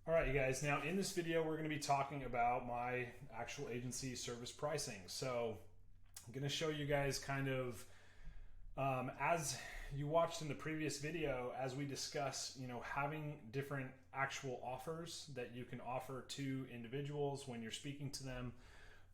All right, you guys. Now in this video, we're going to be talking about my actual agency service pricing. So I'm going to show you guys kind of, as you watched in the previous video, as we discuss, having different actual offers that you can offer to individuals when you're speaking to them,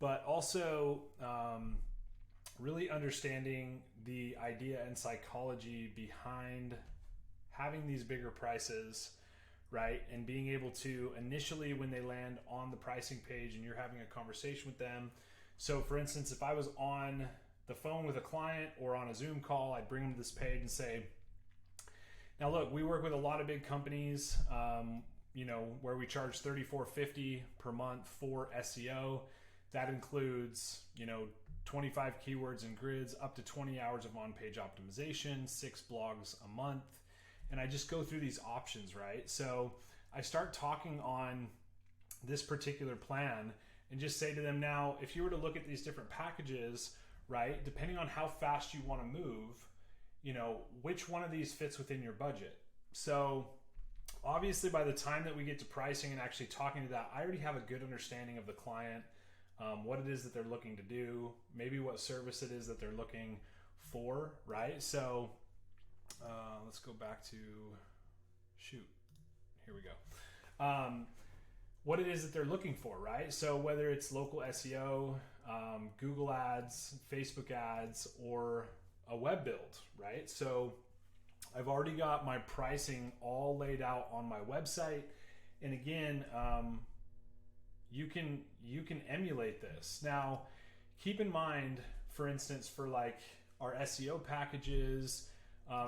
but also really understanding the idea and psychology behind having these bigger prices, right? And being able to initially, when they land on the pricing page and you're having a conversation with them. So for instance, if I was on the phone with a client or on a Zoom call, I'd bring them to this page and say, now look, we work with a lot of big companies, where we charge $34.50 per month for SEO. That includes, 25 keywords and grids, up to 20 hours of on-page optimization, 6 blogs a month. And I just go through these options, right? So I start talking on this particular plan and just say to them, now, if you were to look at these different packages, right, depending on how fast you want to move, which one of these fits within your budget. So obviously by the time that we get to pricing and actually talking to that, I already have a good understanding of the client, what it is that they're looking to do, maybe what service it is that they're looking for, right? So let's go back to, here we go. What it is that they're looking for, right? So whether it's local SEO, Google ads, Facebook ads, or a web build, right? So I've already got my pricing all laid out on my website. And again, you can emulate this. Now, keep in mind, for instance, for like our SEO packages,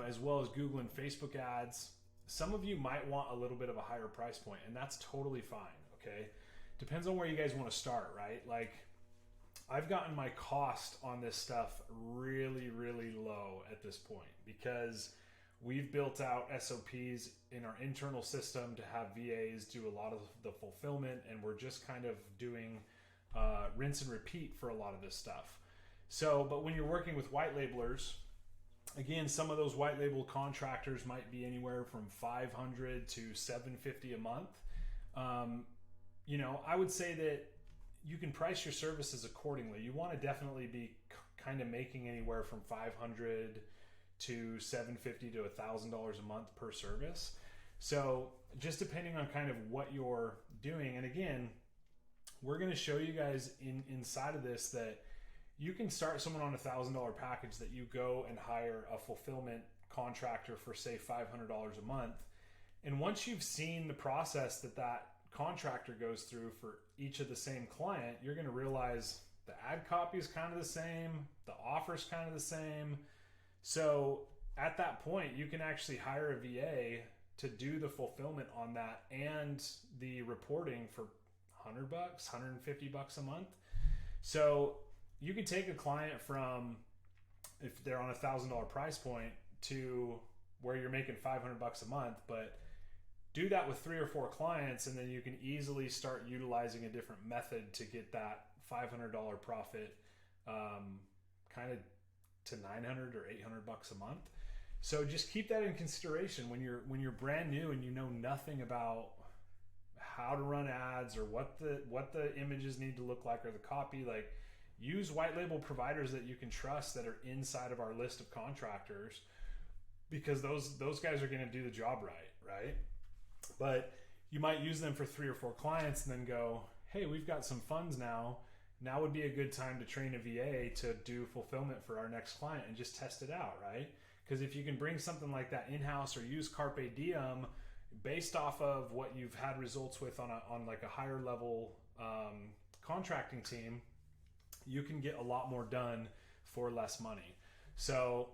as well as Google and Facebook ads, some of you might want a little bit of a higher price point, and that's totally fine, okay? Depends on where you guys want to start, right? Like, I've gotten my cost on this stuff really, really low at this point because we've built out SOPs in our internal system to have VAs do a lot of the fulfillment, and we're just kind of doing rinse and repeat for a lot of this stuff. So, but when you're working with white labelers, again, some of those white label contractors might be anywhere from $500 to $750 a month. I would say that you can price your services accordingly. You want to definitely be kind of making anywhere from $500 to $750 to $1,000 a month per service. So just depending on kind of what you're doing. And again, we're going to show you guys inside of this that you can start someone on $1,000 package that you go and hire a fulfillment contractor for, say, $500 a month. And once you've seen the process that contractor goes through for each of the same client, you're going to realize the ad copy is kind of the same, the offer is kind of the same. So at that point, you can actually hire a VA to do the fulfillment on that and the reporting for $100, $150 a month. So you could take a client from, if they're on $1,000 price point, to where you're making $500 a month, but do that with 3 or 4 clients, and then you can easily start utilizing a different method to get that $500 profit kind of to $900 or $800 a month. So just keep that in consideration when you're brand new and you know nothing about how to run ads or what the images need to look like or the copy. Like, use white label providers that you can trust that are inside of our list of contractors, because those guys are going to do the job right? But you might use them for 3 or 4 clients and then go, hey, we've got some funds now. Now would be a good time to train a VA to do fulfillment for our next client and just test it out, right? Because if you can bring something like that in-house or use Carpe Diem based off of what you've had results with on like a higher level contracting team, you can get a lot more done for less money. So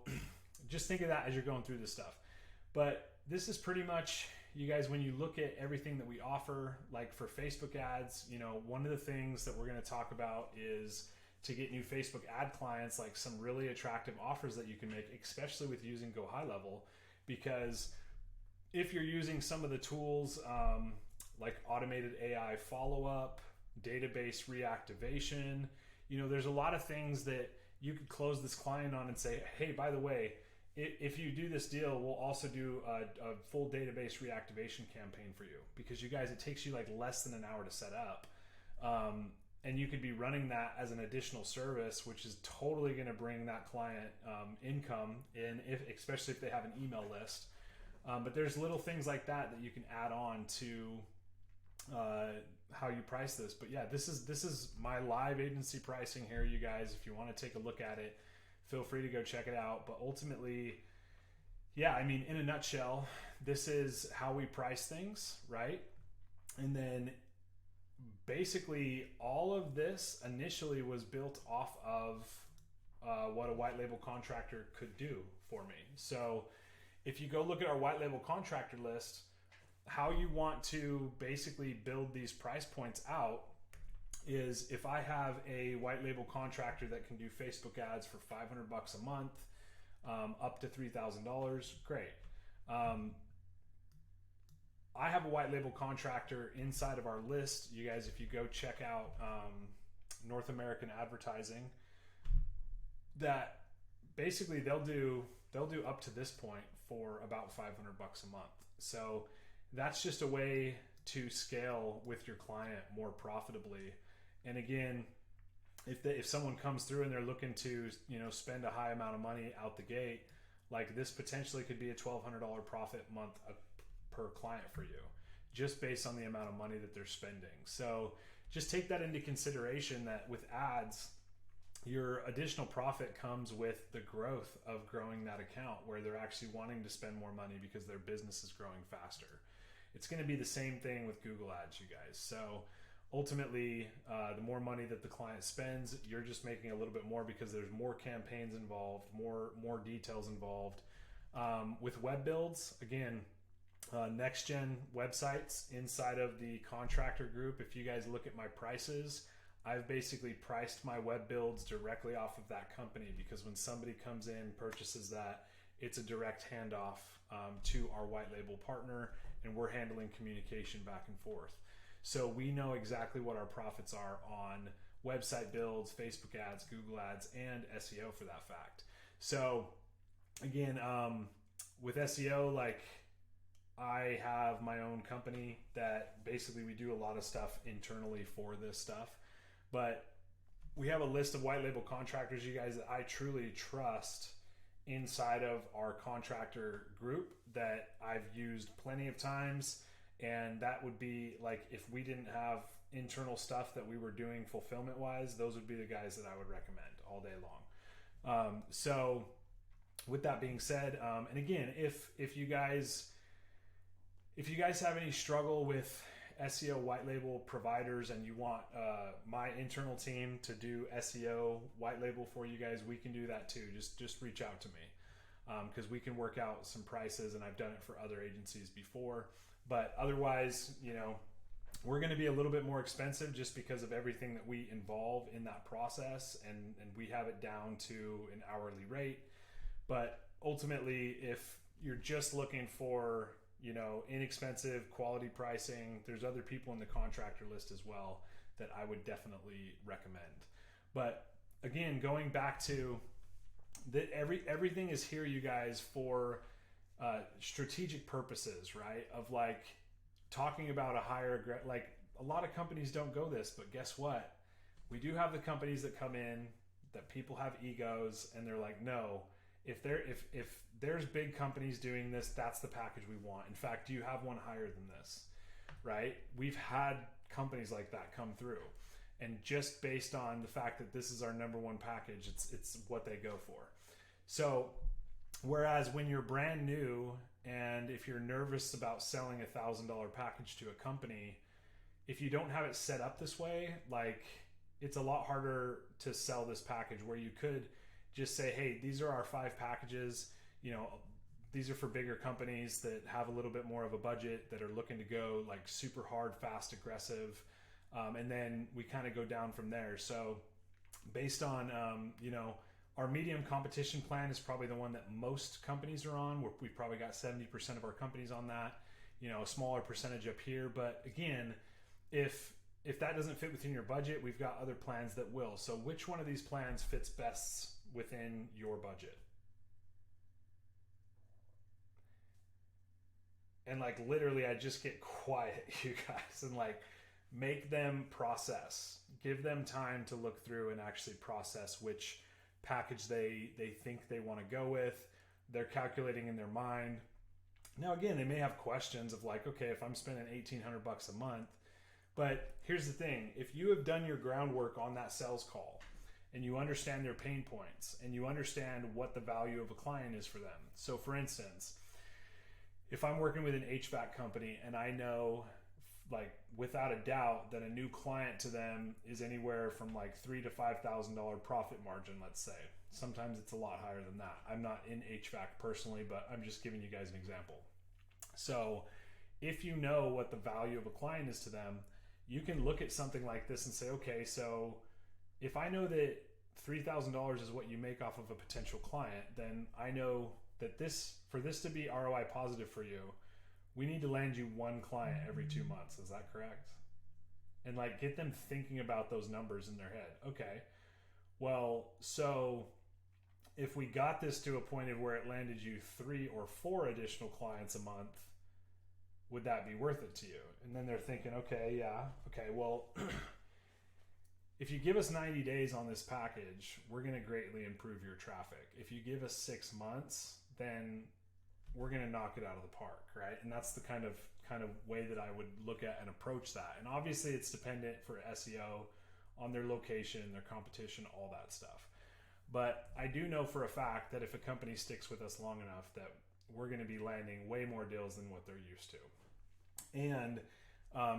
just think of that as you're going through this stuff. But this is pretty much, you guys, when you look at everything that we offer, like for Facebook ads, one of the things that we're going to talk about is to get new Facebook ad clients, like some really attractive offers that you can make, especially with using Go High Level. Because if you're using some of the tools like automated AI follow-up, database reactivation, there's a lot of things that you could close this client on and say, hey, by the way, if you do this deal, we'll also do a full database reactivation campaign for you, because you guys, it takes you like less than an hour to set up. And you could be running that as an additional service, which is totally going to bring that client income in, especially if they have an email list. But there's little things like that you can add on to how you price this. But yeah, this is my live agency pricing here, you guys. If you want to take a look at it, feel free to go check it out. But ultimately, yeah, I mean, in a nutshell, this is how we price things, right? And then basically all of this initially was built off of what a white label contractor could do for me. So if you go look at our white label contractor list, how you want to basically build these price points out is, if I have a white label contractor that can do Facebook ads for $500 a month, up to $3,000, great. I have a white label contractor inside of our list. You guys, if you go check out North American Advertising, that basically they'll do up to this point for about $500 a month. So that's just a way to scale with your client more profitably. And again, if someone comes through and they're looking to, spend a high amount of money out the gate, like this potentially could be a $1,200 profit month per client for you, just based on the amount of money that they're spending. So just take that into consideration, that with ads, your additional profit comes with the growth of growing that account, where they're actually wanting to spend more money because their business is growing faster. It's going to be the same thing with Google ads, you guys. So ultimately, the more money that the client spends, you're just making a little bit more, because there's more campaigns involved, more details involved. With web builds, again, next gen websites inside of the contractor group, if you guys look at my prices, I've basically priced my web builds directly off of that company, because when somebody comes in, purchases that, it's a direct handoff to our white label partner, and we're handling communication back and forth. So we know exactly what our profits are on website builds, Facebook ads, Google ads, and SEO for that fact. So again, with SEO, like, I have my own company that basically we do a lot of stuff internally for this stuff, but we have a list of white label contractors, you guys, that I truly trust inside of our contractor group, that I've used plenty of times. And that would be like, if we didn't have internal stuff that we were doing fulfillment wise, those would be the guys that I would recommend all day long. So with that being said, and again, if you guys have any struggle with SEO white label providers and you want my internal team to do SEO white label for you guys, we can do that too. Just reach out to me, because we can work out some prices, and I've done it for other agencies before. But otherwise, we're going to be a little bit more expensive just because of everything that we involve in that process, and we have it down to an hourly rate. But ultimately, if you're just looking for inexpensive quality pricing, there's other people in the contractor list as well that I would definitely recommend. But again, going back to that, everything is here, you guys, for strategic purposes, right? Of like talking about a higher, like a lot of companies don't go this, but guess what? We do have the companies that come in that people have egos, and they're like, no, if there's big companies doing this, that's the package we want. In fact, do you have one higher than this? Right? We've had companies like that come through, and just based on the fact that this is our number one package, it's what they go for. So whereas when you're brand new, and if you're nervous about selling $1,000 package to a company, if you don't have it set up this way, like, it's a lot harder to sell this package, where you could just say, hey, these are our 5 packages. These are for bigger companies that have a little bit more of a budget, that are looking to go like super hard, fast, aggressive. And then we kind of go down from there. So based on, our medium competition plan is probably the one that most companies are on. We've probably got 70% of our companies on that, a smaller percentage up here. But again, if that doesn't fit within your budget, we've got other plans that will. So which one of these plans fits best within your budget? And like literally I just get quiet, you guys, and like make them process. Give them time to look through and actually process which package they think they want to go with. They're calculating in their mind. Now again, they may have questions of like, okay, if I'm spending $1,800 a month, but here's the thing, if you have done your groundwork on that sales call and you understand their pain points and you understand what the value of a client is for them. So for instance, if I'm working with an HVAC company and I know like without a doubt that a new client to them is anywhere from like $3,000 to $5,000 profit margin, let's say. Sometimes it's a lot higher than that. I'm not in HVAC personally, but I'm just giving you guys an example. So if you know what the value of a client is to them, you can look at something like this and say, okay, so if I know that $3,000 is what you make off of a potential client, then I know that for this to be ROI positive for you, we need to land you one client every 2 months. Is that correct? And like get them thinking about those numbers in their head. Okay, well, so if we got this to a point of where it landed you 3 or 4 additional clients a month, would that be worth it to you? And then they're thinking, okay, yeah, okay, well, if you give us 90 days on this package, we're going to greatly improve your traffic. If you give us 6 months, then we're going to knock it out of the park, right? And that's the kind of way that I would look at and approach that. And obviously it's dependent for SEO on their location, their competition, all that stuff. But I do know for a fact that if a company sticks with us long enough that we're going to be landing way more deals than what they're used to. And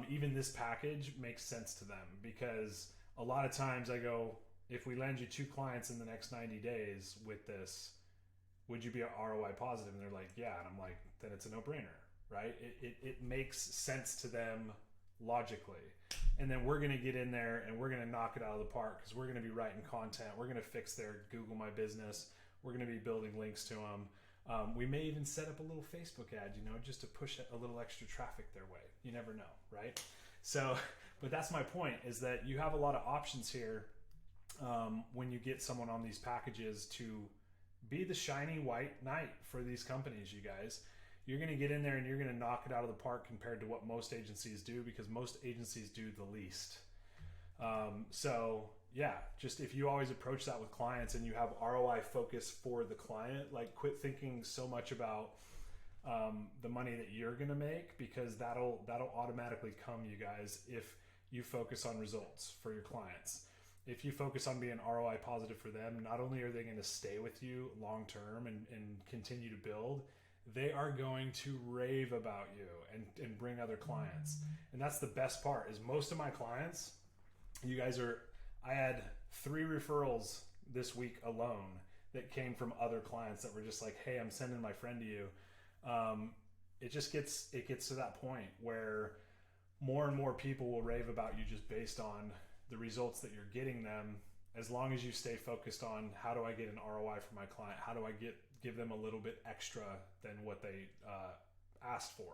even this package makes sense to them because a lot of times I go, if we land you 2 clients in the next 90 days with this, would you be ROI positive? And they're like, yeah. And I'm like, then it's a no-brainer, right? It makes sense to them logically. And then we're going to get in there and we're going to knock it out of the park because we're going to be writing content. We're going to fix their Google My Business. We're going to be building links to them. We may even set up a little Facebook ad, just to push a little extra traffic their way. You never know, right? So, but that's my point, is that you have a lot of options here when you get someone on these packages to be the shiny white knight for these companies, you guys. You're going to get in there and you're going to knock it out of the park compared to what most agencies do, because most agencies do the least. So yeah, just if you always approach that with clients and you have ROI focus for the client, like quit thinking so much about the money that you're going to make, because that'll automatically come, you guys, if you focus on results for your clients. If you focus on being ROI positive for them, not only are they going to stay with you long term and continue to build, they are going to rave about you and bring other clients. And that's the best part, is most of my clients, I had 3 referrals this week alone that came from other clients that were just like, hey, I'm sending my friend to you. It gets to that point where more and more people will rave about you just based on the results that you're getting them, as long as you stay focused on how do I get an ROI for my client? How do I give them a little bit extra than what they asked for,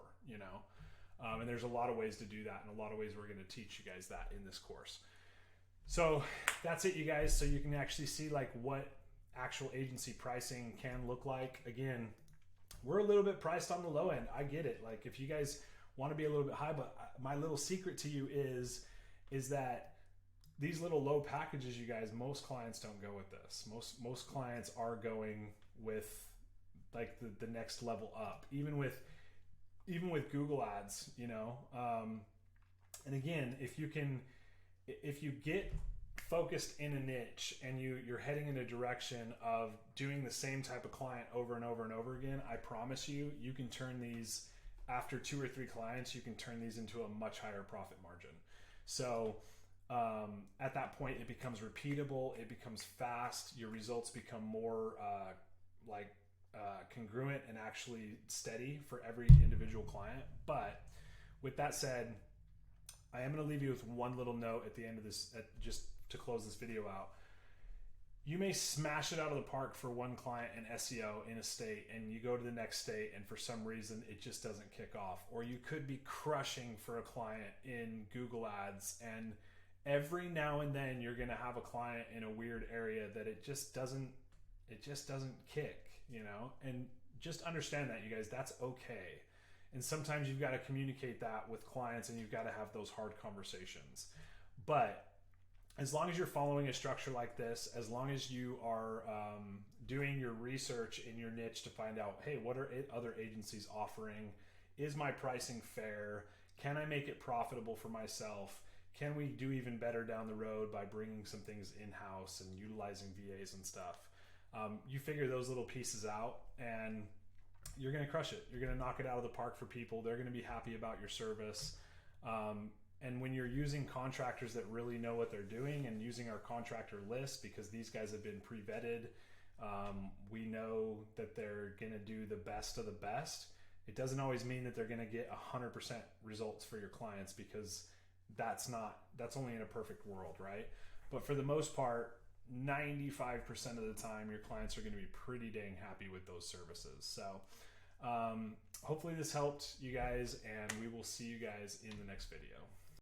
and there's a lot of ways to do that, and a lot of ways we're going to teach you guys that in this course. So that's it, you guys. So you can actually see like what actual agency pricing can look like. Again, we're a little bit priced on the low end. I get it. Like if you guys want to be a little bit high, but my little secret to you is that these little low packages, you guys, most clients don't go with this. Most clients are going with like the next level up, even with Google ads, and again, if you get focused in a niche and you're heading in a direction of doing the same type of client over and over and over again, I promise you can turn these, after 2 or 3 clients, you can turn these into a much higher profit margin. So at that point, it becomes repeatable, it becomes fast, your results become more congruent and actually steady for every individual client. But with that said, I am going to leave you with one little note at the end of this, just to close this video out. You may smash it out of the park for one client in SEO in a state, and you go to the next state and for some reason it just doesn't kick off. Or you could be crushing for a client in Google ads, and every now and then you're going to have a client in a weird area that it just doesn't kick, and just understand that, you guys, that's okay. And sometimes you've got to communicate that with clients, and you've got to have those hard conversations. But as long as you're following a structure like this, as long as you are doing your research in your niche to find out, hey, what are other agencies offering? Is my pricing fair? Can I make it profitable for myself? Can we do even better down the road by bringing some things in-house and utilizing VAs and stuff? You figure those little pieces out, and you're going to crush it. You're going to knock it out of the park for people. They're going to be happy about your service. And when you're using contractors that really know what they're doing, and using our contractor list, because these guys have been pre-vetted, we know that they're going to do the best of the best. It doesn't always mean that they're going to get 100% results for your clients, because that's only in a perfect world, right? But for the most part, 95% of the time, your clients are going to be pretty dang happy with those services. So hopefully this helped you guys, and we will see you guys in the next video.